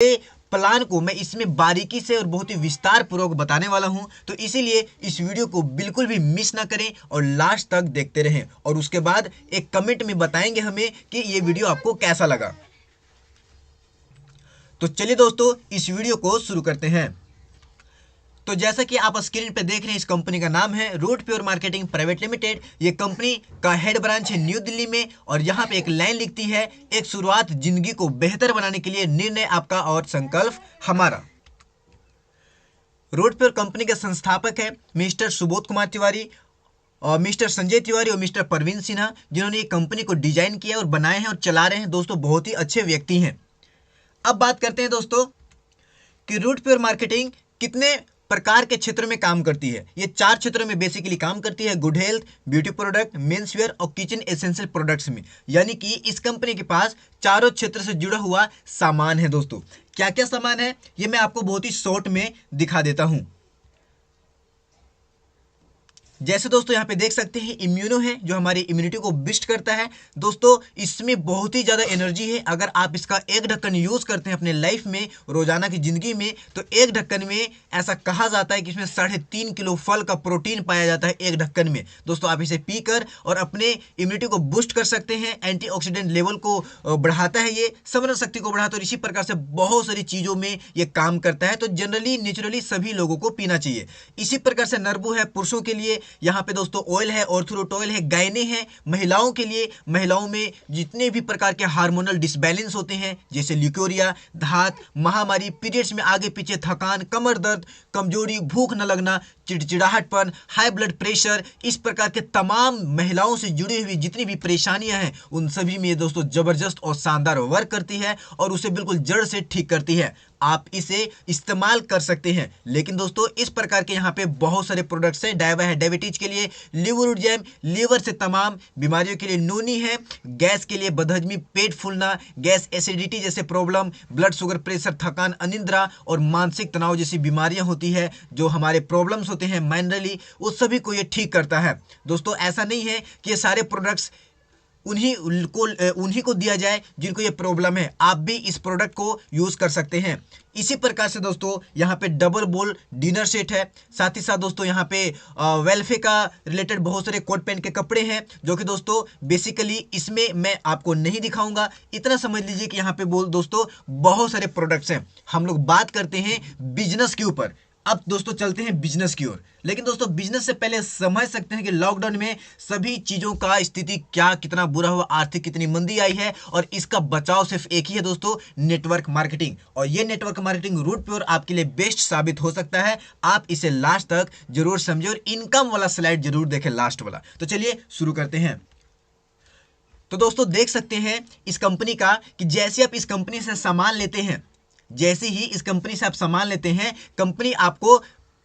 Plan को मैं इसमें बारीकी से और बहुत ही विस्तार पूर्वक बताने वाला हूं, तो इसीलिए इस वीडियो को बिल्कुल भी मिस ना करें और लास्ट तक देखते रहें और उसके बाद एक कमेंट में बताएंगे हमें कि ये वीडियो आपको कैसा लगा। तो चलिए दोस्तों, इस वीडियो को शुरू करते हैं। तो जैसा कि आप स्क्रीन पे देख रहे हैं, इस कंपनी का नाम है root pure marketing private limited. ये कंपनी का हेड ब्रांच है न्यू दिल्ली में और यहाँ पे एक लाइन लिखती है, एक शुरुआत जिंदगी को बेहतर बनाने के लिए, निर्णय आपका और संकल्प हमारा। रूट प्योर कंपनी के संस्थापक है मिस्टर सुबोध कुमार तिवारी और मिस्टर संजय तिवारी और मिस्टर परवीन सिन्हा, जिन्होंने ये कंपनी को डिजाइन किया और बनाए हैं और चला रहे हैं। दोस्तों बहुत ही अच्छे व्यक्ति हैं। अब बात करते हैं दोस्तों कि रूट प्योर मार्केटिंग कितने प्रकार के क्षेत्र में काम करती है। ये 4 क्षेत्रों में बेसिकली काम करती है, good health, beauty product, men's wear और किचन एसेंशियल प्रोडक्ट्स में। यानी कि इस कंपनी के पास चारों क्षेत्र से जुड़ा हुआ सामान है। दोस्तों क्या क्या सामान है ये मैं आपको बहुत ही शॉर्ट में दिखा देता हूं। जैसे दोस्तों यहाँ पे देख सकते हैं इम्यूनो है, जो हमारी इम्यूनिटी को बूस्ट करता है। दोस्तों इसमें बहुत ही ज़्यादा एनर्जी है। अगर आप इसका एक ढक्कन यूज़ करते हैं अपने लाइफ में, रोजाना की ज़िंदगी में, तो एक ढक्कन में ऐसा कहा जाता है कि इसमें 3.5 किलो फल का प्रोटीन पाया जाता है एक ढक्कन में। दोस्तों आप इसे पीकर और अपने इम्यूनिटी को बूस्ट कर सकते हैं। एंटीऑक्सीडेंट लेवल को बढ़ाता है, ये समरण शक्ति को बढ़ाता है और इसी प्रकार से बहुत सारी चीज़ों में ये काम करता है। तो जनरली नेचुरली सभी लोगों को पीना चाहिए। इसी प्रकार से नरबू है पुरुषों के लिए, यहाँ पे दोस्तों ऑयल है, ऑर्थोरूट ऑयल है, गायने हैं महिलाओं के लिए। महिलाओं में जितने भी प्रकार के हार्मोनल डिसबैलेंस होते हैं, जैसे ल्यूकोरिया, धात, महामारी, पीरियड्स में आगे पीछे थकान, कमर दर्द, कमजोरी, भूख न लगना, चिड़चिड़ाहटपन, हाई ब्लड प्रेशर, इस प्रकार के तमाम महिलाओं से जुड़ी हुई जितनी भी परेशानियां हैं, उन सभी में दोस्तों जबरदस्त और शानदार वर्क करती है और उसे बिल्कुल जड़ से ठीक करती है। आप इसे इस्तेमाल कर सकते हैं। लेकिन दोस्तों इस प्रकार के यहाँ पे बहुत सारे प्रोडक्ट्स हैं। डायवा है डायबिटीज के लिए, लिवर जैम लीवर से तमाम बीमारियों के लिए, नोनी है गैस के लिए, बदहजमी, पेट फूलना, गैस एसिडिटी जैसे प्रॉब्लम, ब्लड शुगर, प्रेशर, थकान, अनिद्रा और मानसिक तनाव जैसी बीमारियां होती है, जो हमारे प्रॉब्लम्स होते हैं माइनरली, उस सभी को ये ठीक करता है। दोस्तों ऐसा नहीं है कि ये सारे प्रोडक्ट्स उन्हीं को दिया जाए जिनको ये प्रॉब्लम है। आप भी इस प्रोडक्ट को यूज कर सकते हैं। इसी प्रकार से दोस्तों यहाँ पे डबल बोल डिनर सेट है। साथ ही साथ दोस्तों यहाँ पे वेलफे का रिलेटेड बहुत सारे कोट पैंट के कपड़े हैं, जो कि दोस्तों बेसिकली इसमें मैं आपको नहीं दिखाऊंगा। इतना समझ लीजिए कि यहाँ पे दोस्तों बहुत सारे प्रोडक्ट्स हैं। हम लोग बात करते हैं बिजनेस के ऊपर। अब दोस्तों चलते हैं बिजनेस की ओर। लेकिन दोस्तों बिजनेस से पहले समझ सकते हैं कि लॉकडाउन में सभी चीजों का स्थिति क्या कितना बुरा हुआ, आर्थिक कितनी मंदी आई है और इसका बचाव सिर्फ एक ही है दोस्तों, नेटवर्क मार्केटिंग। और ये नेटवर्क मार्केटिंग रूट प्योर आपके लिए बेस्ट साबित हो सकता है। आप इसे लास्ट तक जरूर समझे और इनकम वाला स्लाइड जरूर देखें, लास्ट वाला। तो चलिए शुरू करते हैं। तो दोस्तों देख सकते हैं इस कंपनी का कि जैसे आप इस कंपनी से सामान लेते हैं, जैसे ही इस कंपनी से आप सामान लेते हैं, कंपनी आपको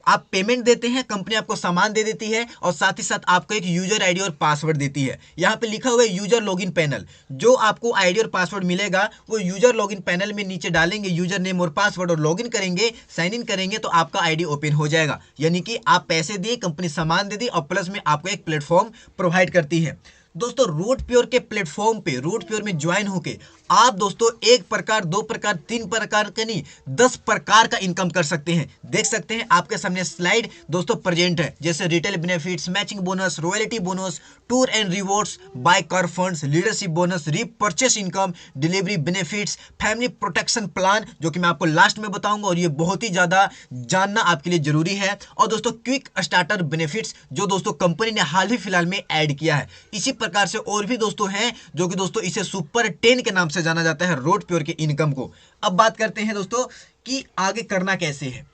आप पेमेंट देते हैं, कंपनी आपको सामान दे देती है और साथ ही साथ आपको एक यूजर आईडी और पासवर्ड देती है। यहाँ पे लिखा हुआ है यूजर लॉगिन पैनल। जो आपको आईडी और पासवर्ड मिलेगा वो यूजर लॉगिन पैनल में नीचे डालेंगे यूजर नेम और पासवर्ड और लॉगिन करेंगे, साइन इन करेंगे तो आपका आईडी ओपन हो जाएगा। यानी कि आप पैसे दिए, कंपनी सामान दे दी और प्लस में आपको एक प्लेटफॉर्म प्रोवाइड करती है। दोस्तों रूट प्योर के प्लेटफॉर्म पे, रूट प्योर में ज्वाइन होके आप दोस्तों 1 प्रकार, 2 प्रकार, 3 प्रकार का नहीं 10 प्रकार का इनकम कर सकते हैं। देख सकते हैं आपके सामने स्लाइड दोस्तों प्रेजेंट है, जैसे retail benefits, matching bonus, royalty bonus, tour and rewards, buy car funds, leadership bonus, repurchase income, delivery benefits, family protection plan, जो कि मैं आपको लास्ट में बताऊंगा और ये बहुत ही ज्यादा जानना आपके लिए जरूरी है। और दोस्तों क्विक स्टार्टर बेनिफिट्स, जो दोस्तों कंपनी ने हाल ही फिलहाल में ऐड किया है। इसी प्रकार से और भी दोस्तों हैं, जो कि दोस्तों इसे सुपर 10 के नाम से जाना जाता है रूट प्योर के इनकम को। अब बात करते हैं दोस्तों कि आगे करना कैसे है।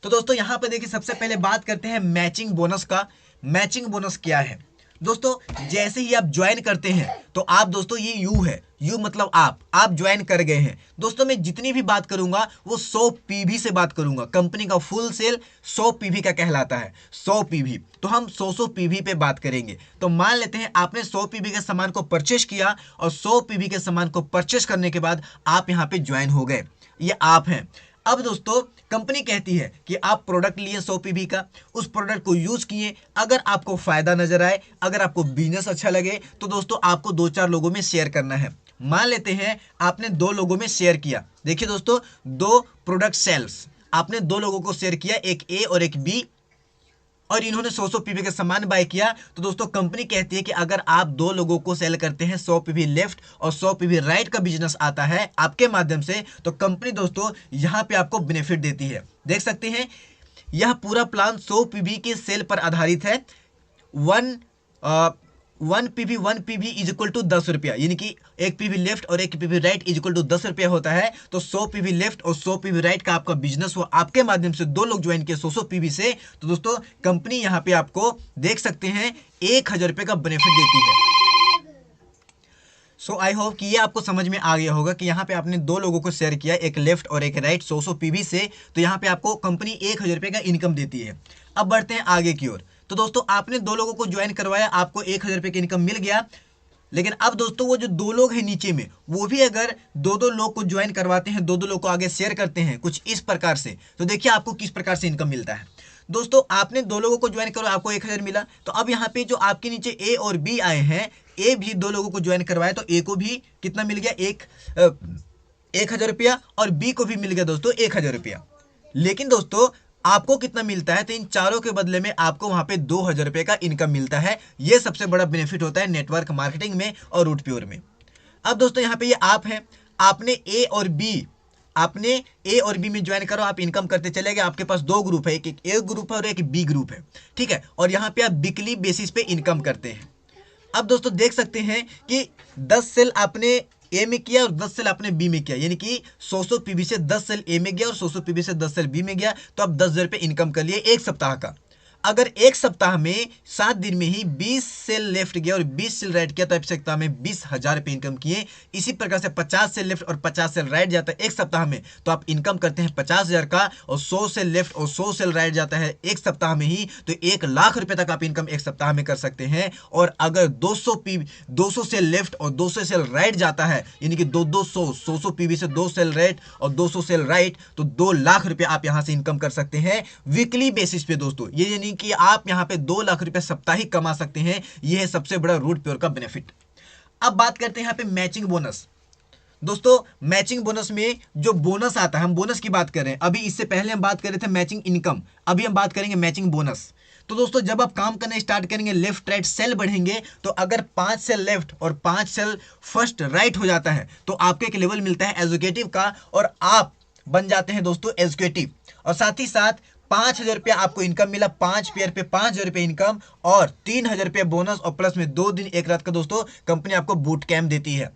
तो दोस्तों यहां पे देखिए, सबसे पहले बात करते हैं मैचिंग बोनस का। मैचिंग बोनस क्या है दोस्तों? जैसे ही आप ज्वाइन करते हैं तो आप दोस्तों, ये यू है, यू मतलब आप ज्वाइन कर गए हैं। दोस्तों मैं जितनी भी बात करूंगा वो 100 पीवी से बात करूंगा। कंपनी का फुल सेल 100 पीवी का कहलाता है, 100 पीवी। तो हम 100 पीवी पे बात करेंगे। तो मान लेते हैं आपने 100 पीवी के सामान को परचेस किया और 100 पीवी के सामान को परचेस करने के बाद आप यहाँ पे ज्वाइन हो गए, ये आप हैं। अब दोस्तों कंपनी कहती है कि आप प्रोडक्ट लिए 100 पीवी का, उस प्रोडक्ट को यूज किए, अगर आपको फायदा नजर आए, अगर आपको बिजनेस अच्छा लगे तो दोस्तों आपको 2-4 लोगों में शेयर करना है। मान लेते हैं आपने दो लोगों में शेयर किया। देखिए दोस्तों, दो प्रोडक्ट सेल्स आपने दो लोगों को शेयर किया, एक ए और एक बी, और इन्होंने 100 पीवी का सामान बाय किया। तो दोस्तों कंपनी कहती है कि अगर आप दो लोगों को सेल करते हैं 100 पीवी लेफ्ट और 100 पीवी राइट का बिजनेस आता है आपके माध्यम से, तो कंपनी दोस्तों यहां पे आपको बेनिफिट देती है। देख सकते हैं यह पूरा प्लान 100 पीवी के सेल पर आधारित है। One PV is equal to 10 रुपया, यानी कि एक पीवी लेफ्ट और एक PV right is equal to 10 रुपया होता है। तो 100 पीवी लेफ्ट और 100 पीवी राइट का आपका बिजनेस हुआ आपके माध्यम से, दो लोग ज्वाइन किए 100 पीवी से, तो दोस्तों कंपनी यहाँ पे आपको देख सकते हैं 1000 रुपये का बेनिफिट देती है। सो आई होप कि ये आपको समझ में आ गया होगा कि यहाँ पे आपने दो लोगों को शेयर किया, एक लेफ्ट और एक राइट 100 पीवी से, तो यहाँ पे आपको कंपनी 1000 रुपये का इनकम देती है। अब बढ़ते हैं आगे की ओर। तो दोस्तों आपने दो लोगों को ज्वाइन करवाया, आपको 1000 रुपये की इनकम मिल गया। लेकिन अब दोस्तों वो जो दो लोग हैं नीचे में, वो भी अगर दो दो लोग को ज्वाइन करवाते हैं, दो दो लोग को आगे शेयर करते हैं कुछ इस प्रकार से, तो देखिए आपको किस प्रकार से इनकम मिलता है। दोस्तों आपने दो लोगों को ज्वाइन करो, आपको 1000 मिला। तो अब यहाँ पे जो आपके नीचे ए और बी आए हैं, ए भी दो लोगों को ज्वाइन करवाए, तो ए को भी कितना मिल गया, 1000 रुपया, और बी को भी मिल गया दोस्तों 1000 रुपया। लेकिन दोस्तों आपको कितना मिलता है, तो इन चारों के बदले में आपको वहां पे 2000 रुपये का इनकम मिलता है। ये सबसे बड़ा बेनिफिट होता है नेटवर्क मार्केटिंग में और रूटप्योर में। अब दोस्तों यहाँ पे ये आप हैं, आपने ए और बी में ज्वाइन करो, आप इनकम करते चले गए। आपके पास दो ग्रुप है, एक ए ग्रुप है और एक बी ग्रुप है, ठीक है। और यहाँ पे आप वीकली बेसिस पे इनकम करते हैं। अब दोस्तों देख सकते हैं कि 10 सेल आपने ए में किया और 10 सेल आपने बी में किया, यानी कि 100 पीवी से 10 सेल ए में गया और 100 पीवी से 10 सेल बी में गया, तो आप 10,000 रुपये इनकम कर लिए एक सप्ताह का। अगर एक सप्ताह में 7 दिन में ही 20 सेल लेफ्ट गया और 20 सेल राइट किया, तो एक सप्ताह में 20,000 रुपये इनकम किए। इसी प्रकार से 50 सेल लेफ्ट और 50 सेल राइट जाता है एक सप्ताह में, तो आप इनकम करते हैं 50,000 का। और 100 सेल लेफ्ट और 100 सेल राइट जाता है एक सप्ताह में ही, तो 1 लाख रुपये तक आप इनकम एक सप्ताह में कर सकते हैं। और अगर 200 सेल लेफ्ट और 200 सेल राइट जाता है, यानी कि 100 पीवी से 2 सेल राइट और 200 सेल राइट, तो 2 लाख रुपये आप यहां से इनकम कर सकते हैं वीकली बेसिस पे दोस्तों। ये यानी कि आप यहां पे 2 लाख रुपए साप्ताहिक कमा सकते हैं। यह है सबसे बड़ा रूटप्योर का बेनिफिट। अब बात करते हैं यहां पे मैचिंग बोनस। दोस्तों मैचिंग बोनस में जो बोनस आता है, हम बोनस की बात कर रहे हैं अभी, इससे पहले हम बात कर रहे थे मैचिंग इनकम, अभी हम बात करेंगे मैचिंग बोनस। तो दोस्तों जब आप काम करना स्टार्ट करेंगे, लेफ्ट राइट सेल बढ़ेंगे, तो अगर 5 सेल लेफ्ट और 5 सेल फर्स्ट राइट हो जाता है, तो आपको एक लेवल मिलता है एजुकेटिव का, और आप बन जाते हैं दोस्तों एजुकेटिव। और साथ ही साथ 5,000 रुपया आपको इनकम मिला, 5 पेयर पे 5,000 रुपये इनकम और 3,000 रुपये बोनस, और प्लस में 2 दिन 1 रात का दोस्तों कंपनी आपको बूट कैंप देती है।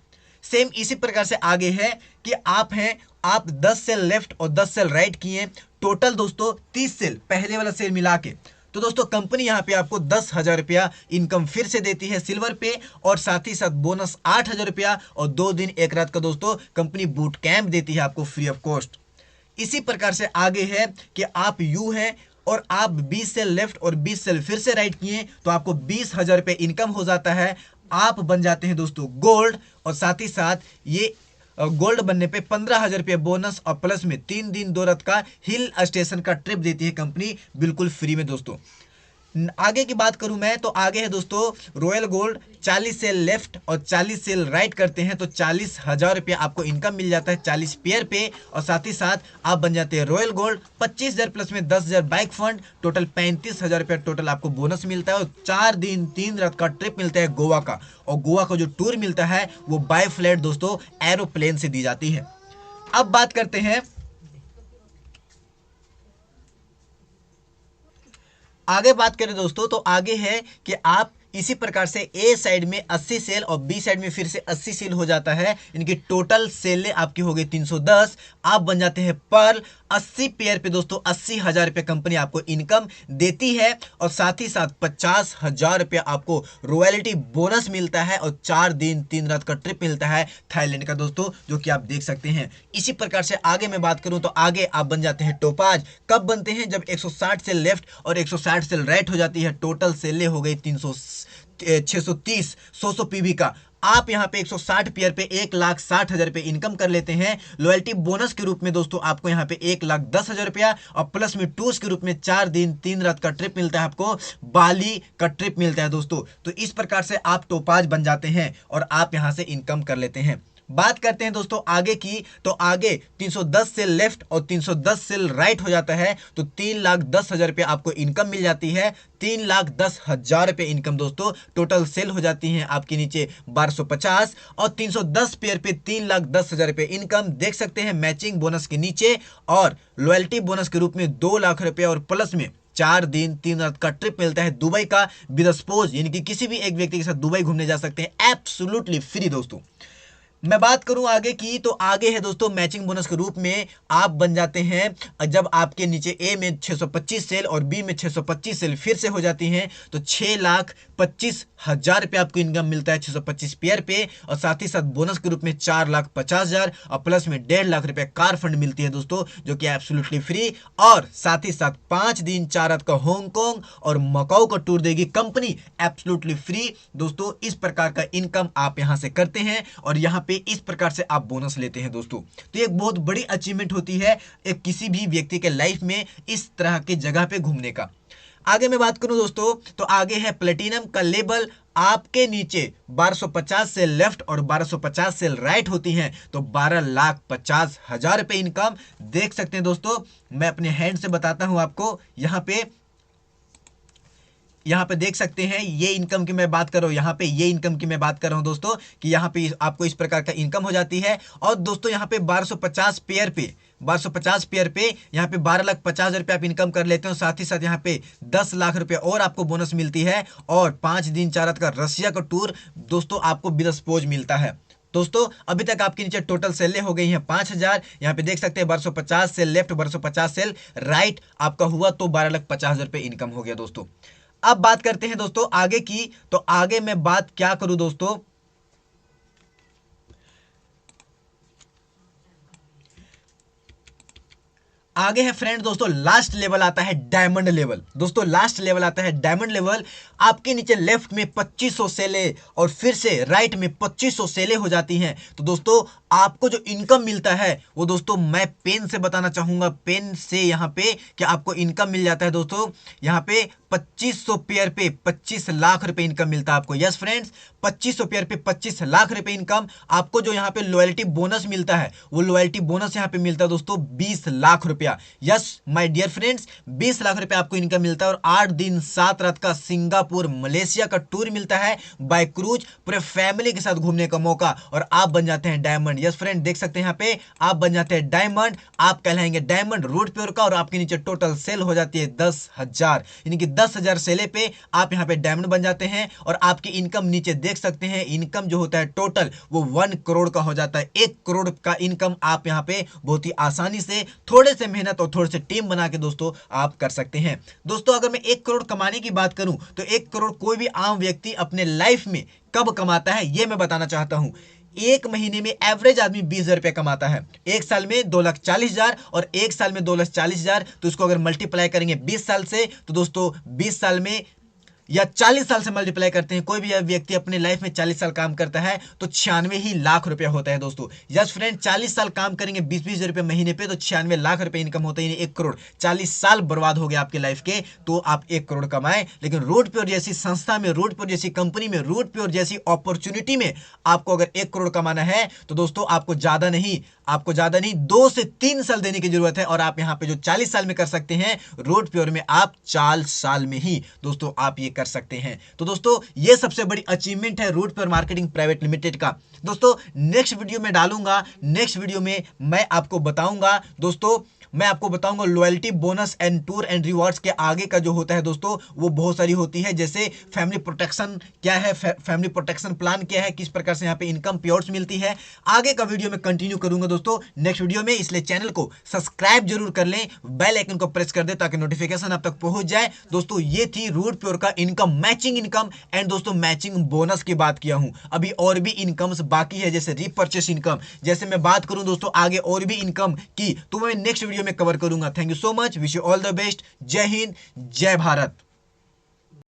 सेम इसी प्रकार से आगे है कि आप 10 सेल लेफ्ट और 10 सेल राइट किए, टोटल दोस्तों 30 सेल, पहले वाला सेल मिला के, तो दोस्तों कंपनी यहाँ पे आपको 10,000 रुपया इनकम फिर से देती है सिल्वर पे, और साथ ही साथ बोनस 8,000 रुपया और 2 दिन 1 रात का दोस्तों कंपनी बूट कैंप देती है आपको फ्री ऑफ कॉस्ट। इसी प्रकार से आगे है कि आप यू हैं और आप 20 सेल लेफ्ट और 20 सेल फिर से राइट किए, तो आपको 20,000 रुपये इनकम हो जाता है। आप बन जाते हैं दोस्तों गोल्ड, और साथ ही साथ ये गोल्ड बनने पे 15,000 रुपये बोनस, और प्लस में 3 दिन 2 रात का हिल स्टेशन का ट्रिप देती है कंपनी बिल्कुल फ्री में दोस्तों। आगे की बात करूं मैं, तो आगे है दोस्तों रॉयल गोल्ड। 40 सेल लेफ्ट और 40 सेल राइट करते हैं, तो 40,000 रुपये आपको इनकम मिल जाता है 40 पेयर पे, और साथ ही साथ आप बन जाते हैं रॉयल गोल्ड। 25,000 प्लस में 10,000 बाइक फंड, टोटल 35,000 रुपये टोटल आपको बोनस मिलता है, और 4 दिन 3 रात का ट्रिप मिलता है गोवा का। और गोवा का जो टूर मिलता है वो बाय फ्लाइट दोस्तों एरोप्लेन से दी जाती है। अब बात करते हैं आगे, बात करें दोस्तों, तो आगे है कि आप इसी प्रकार से ए साइड में 80 सेल और बी साइड में फिर से 80 सेल हो जाता है, इनकी टोटल सेलें आपकी हो गई 310। आप बन जाते हैं पर्ल। 80 पेयर पे दोस्तों 80,000 रुपये कंपनी आपको इनकम देती है, और साथ ही साथ 50,000 रुपये आपको रॉयल्टी बोनस मिलता है, और 4 दिन 3 रात का ट्रिप मिलता है थाईलैंड का दोस्तों, जो कि आप देख सकते हैं। इसी प्रकार से आगे मैं बात करूं, तो आगे आप बन जाते हैं टोपाज। कब बनते हैं, जब 160 सेल लेफ्ट और 160 सेल राइट हो जाती है, टोटल सेलें हो गई 630 100 पीवी का। आप यहां पे 160 पेयर पे 1,60,000 रुपये इनकम कर लेते हैं। लॉयल्टी बोनस के रूप में दोस्तों आपको यहां पे 1,10,000 रुपया, और प्लस में टूर्स के रूप में 4 दिन 3 रात का ट्रिप मिलता है, आपको बाली का ट्रिप मिलता है दोस्तों। तो इस प्रकार से आप टोपाज बन जाते हैं और आप यहां से इनकम कर लेते हैं। बात करते हैं दोस्तों आगे की, तो आगे 310 सेल लेफ्ट और 310 सेल राइट हो जाता है तो 3,10,000 रुपये आपको इनकम मिल जाती है। 3,10,000 रुपये इनकम दोस्तों टोटल सेल हो जाती है आपके नीचे 1250 और 310 पेयर पे 3,10,000 रुपये इनकम देख सकते हैं मैचिंग बोनस के नीचे, और लॉयल्टी बोनस के रूप में 2 लाख रुपये और प्लस में 4 दिन 3 रात का ट्रिप मिलता है दुबई का विद स्पोज, यानी कि किसी भी एक व्यक्ति के साथ दुबई घूमने जा सकते हैं एब्सोल्युटली फ्री दोस्तों। मैं बात करूं आगे की, तो आगे है दोस्तों मैचिंग बोनस के रूप में आप बन जाते हैं जब आपके नीचे ए में 625 सेल और बी में 625 सेल फिर से हो जाती हैं तो 6,25,000 रुपये आपको इनकम मिलता है 625 पेयर पे, और साथ ही साथ बोनस के रूप में 4,50,000 और प्लस में 1.5 लाख रुपए कार फंड मिलती है दोस्तों जो कि एब्सोल्युटली फ्री, और साथ ही साथ 5 दिन 4 रात का हांगकांग और मकाऊ का टूर देगी कंपनी एब्सोल्युटली फ्री दोस्तों। इस प्रकार का इनकम आप यहां से करते हैं और यहां पे इस प्रकार से आप बोनस लेते हैं दोस्तों। तो एक बहुत बड़ी अचीवमेंट होती है एक किसी भी व्यक्ति के लाइफ में इस तरह के जगह पे घूमने का। आगे मैं बात करूं दोस्तों, तो आगे है प्लेटिनम का लेवल, आपके नीचे 1250 से लेफ्ट और 1250 से राइट होती हैं तो 12,50,000 रुपए इनकम देख सकते हैं दोस्तों। मैं अपने हैंड से बताता हूं आपको, यहाँ पे देख सकते हैं ये इनकम की मैं बात कर रहा हूँ, यहाँ पे ये इनकम की मैं बात कर रहा हूँ दोस्तों कि यहाँ पे आपको इस प्रकार का इनकम हो जाती है। और दोस्तों यहाँ पे 1250 पेयर पे यहाँ पे 12,50,000 रुपये आप इनकम कर लेते हो। साथ ही साथ यहाँ पे 10 लाख रुपए और आपको बोनस मिलती है, और 5 दिन 4 रात का रसिया का टूर दोस्तों आपको विद स्पोज मिलता है। दोस्तों अभी तक आपके नीचे टोटल सेलें हो गई हैं 5,000। यहाँ पे देख सकते हैं 1250 सेल लेफ्ट 1250 सेल राइट आपका हुआ तो 12,50,000 रुपये इनकम हो गया दोस्तों। अब बात करते हैं दोस्तों आगे की, तो आगे मैं बात क्या करूं दोस्तों, आगे है फ्रेंड दोस्तों लास्ट लेवल आता है डायमंड लेवल। दोस्तों लास्ट लेवल आता है डायमंड लेवल, आपके नीचे लेफ्ट में 2500 सेलें और फिर से राइट में 2500 सेलें हो जाती हैं। तो दोस्तों आपको जो इनकम मिलता है वो दोस्तों मैं पेन से बताना चाहूंगा, पेन से यहाँ पे कि आपको इनकम मिल जाता है दोस्तों यहाँ पे 2500 पेयर पे 25 लाख रुपए इनकम मिलता है आपको। यस फ्रेंड्स 2500 पेयर पे 25 लाख रुपए इनकम आपको। जो यहाँ पे लॉयल्टी बोनस मिलता है वो लॉयल्टी बोनस यहाँ पे मिलता है दोस्तों 20 लाख रुपया। Yes my dear friends 20 lakh रुपए आपको इनकम मिलता है, और 8 दिन 7 रात का सिंगापुर मलेशिया का टूर मिलता है बाय क्रूज, पूरे फैमिली के साथ घूमने का मौका, और आप बन जाते हैं डायमंड। यस फ्रेंड देख सकते हैं यहाँ पे आप बन जाते हैं डायमंड, आप कहलाएंगे डायमंड रोड प्योर का, और आपके नीचे टोटल सेल हो जाती है 10,000, यानी कि 10,000 सेले पे आप यहाँ पे डायमंड बन जाते हैं। और आपकी इनकम नीचे देख सकते हैं, इनकम जो होता है टोटल वो 1 करोड़ का हो जाता है। 1 करोड़ का इनकम आप यहाँ पे बहुत ही आसानी से थोड़े से मेहनत और थोड़े से टीम बना के दोस्तों आप कर सकते हैं। दोस्तों अगर मैं 1 करोड़ कमाने की बात करूं तो 1 करोड़ कोई भी आम व्यक्ति अपने लाइफ में कब कमाता है ये मैं बताना चाहता हूं। एक महीने में एवरेज आदमी 20,000 रुपये कमाता है, एक साल में 2,40,000, और एक साल में 2,40,000 तो इसको अगर मल्टीप्लाई करेंगे 20 साल से तो दोस्तों 20 साल में या 40 साल से मल्टीप्लाई करते हैं, कोई भी व्यक्ति अपने लाइफ में 40 साल काम करता है तो 96 ही लाख रुपया होता है दोस्तों। यस फ्रेंड 40 साल काम करेंगे 20-20 रुपये महीने पे तो 96 लाख रुपए इनकम होता है, 1 करोड़। 40 साल बर्बाद हो गए आपके लाइफ के तो आप 1 करोड़ कमाए। लेकिन रोड प्योर जैसी संस्था में, रोड प्योर जैसी कंपनी में, रोड प्योर जैसी अपॉर्चुनिटी में आपको अगर 1 करोड़ कमाना है तो दोस्तों आपको ज्यादा नहीं 2 से 3 साल देने की जरूरत है, और आप यहाँ पे जो 40 साल में कर सकते हैं रोड प्योर में आप 4 साल में ही दोस्तों आप ये कर सकते हैं। तो दोस्तों ये सबसे बड़ी अचीवमेंट है road pure marketing private limited का। दोस्तों नेक्स्ट वीडियो में डालूंगा, नेक्स्ट वीडियो में मैं आपको बताऊंगा दोस्तों, मैं आपको बताऊंगा loyalty bonus and tour and rewards के आगे का जो होता है दोस्तों वो बहुत सारी होती है, जैसे फैमिली प्रोटेक्शन क्या है, फैमिली प्रोटेक्शन प्लान क्या है, किस प्रकार से यहाँ पे इनकम पेयर्स मिलती है। आगे का वीडियो में कंटिन्यू करूंगा दोस्तों नेक्स्ट वीडियो में, इसलिए चैनल को सब्सक्राइब जरूर कर लें, बेल आइकन को प्रेस कर दे ताकि नोटिफिकेशन आप तक पहुंच जाए। दोस्तों ये थी रोड प्योर का इनकम, मैचिंग इनकम एंड दोस्तों मैचिंग बोनस की बात किया हूं। अभी और भी इनकम्स बाकी है, जैसे रीपर्चेस इनकम, जैसे मैं बात करूं दोस्तों आगे और भी इनकम की तो मैं नेक्स्ट वीडियो में कवर करूंगा। Thank you so much, wish you all the best. जय हिंद, जय भारत।